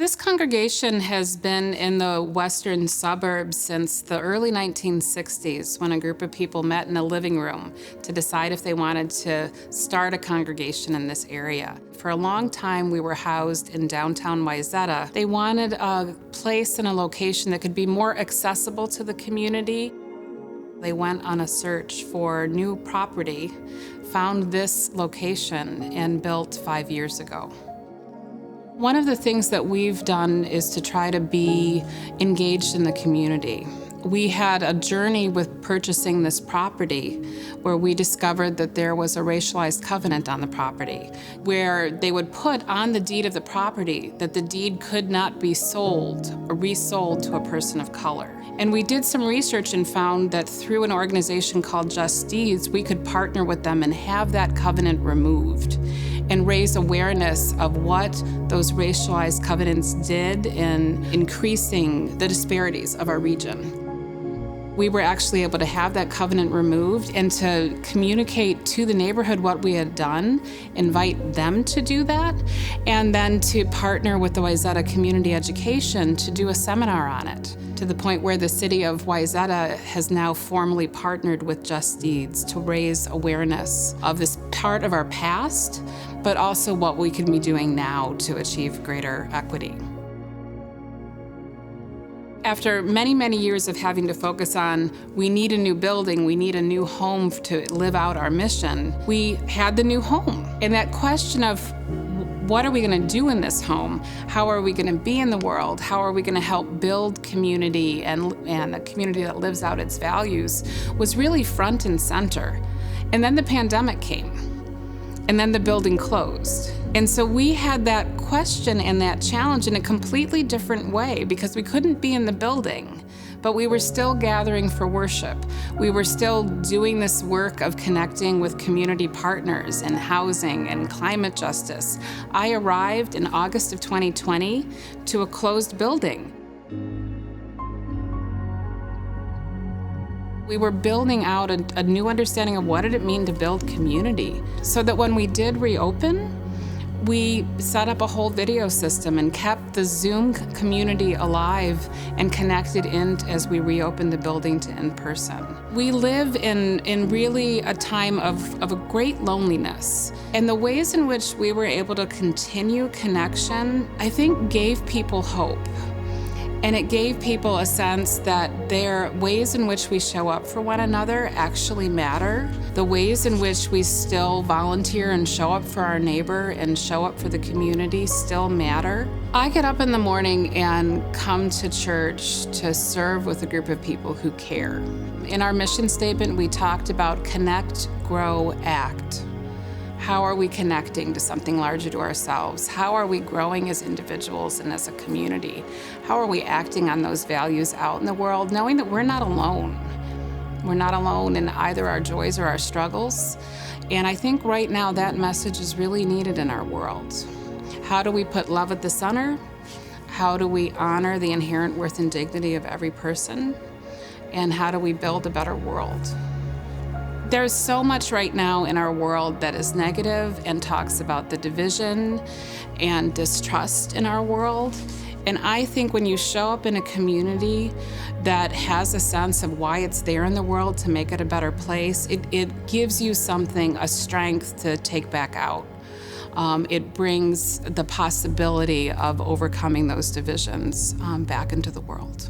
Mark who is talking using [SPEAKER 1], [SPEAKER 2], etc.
[SPEAKER 1] This congregation has been in the western suburbs since the early 1960s, when a group of people met in a living room to decide if they wanted to start a congregation in this area. For a long time, we were housed in downtown Wayzata. They wanted a place and a location that could be more accessible to the community. They went on a search for new property, found this location, and built 5 years ago. One of the things that we've done is to try to be engaged in the community. We had a journey with purchasing this property where we discovered that there was a racialized covenant on the property, where they would put on the deed of the property that the deed could not be sold or resold to a person of color. And we did some research and found that through an organization called Just Deeds, we could partner with them and have that covenant removed and raise awareness of what those racialized covenants did in increasing the disparities of our region. We were actually able to have that covenant removed and to communicate to the neighborhood what we had done, invite them to do that, and then to partner with the Wayzata Community Education to do a seminar on it, to the point where the city of Wayzata has now formally partnered with Just Deeds to raise awareness of this part of our past, but also what we can be doing now to achieve greater equity. After many, many years of having to focus on, we need a new building, we need a new home to live out our mission, we had the new home. And that question of what are we going to do in this home? How are we going to be in the world? How are we going to help build community and a community that lives out its values was really front and center. And then the pandemic came. And then the building closed. And so we had that question and that challenge in a completely different way because we couldn't be in the building, but we were still gathering for worship. We were still doing this work of connecting with community partners in housing and climate justice. I arrived in August of 2020 to a closed building. We were building out a new understanding of what did it mean to build community, so that when we did reopen, we set up a whole video system and kept the Zoom community alive and connected in as we reopened the building to in-person. We live in really a time of a great loneliness. And the ways in which we were able to continue connection, I think gave people hope. And it gave people a sense that their ways in which we show up for one another actually matter. The ways in which we still volunteer and show up for our neighbor and show up for the community still matter. I get up in the morning and come to church to serve with a group of people who care. In our mission statement, we talked about connect, grow, act. How are we connecting to something larger to ourselves? How are we growing as individuals and as a community? How are we acting on those values out in the world, knowing that we're not alone? We're not alone in either our joys or our struggles. And I think right now that message is really needed in our world. How do we put love at the center? How do we honor the inherent worth and dignity of every person? And how do we build a better world? There's so much right now in our world that is negative and talks about the division and distrust in our world. And I think when you show up in a community that has a sense of why it's there in the world to make it a better place, it gives you something, a strength to take back out. It brings the possibility of overcoming those divisions back into the world.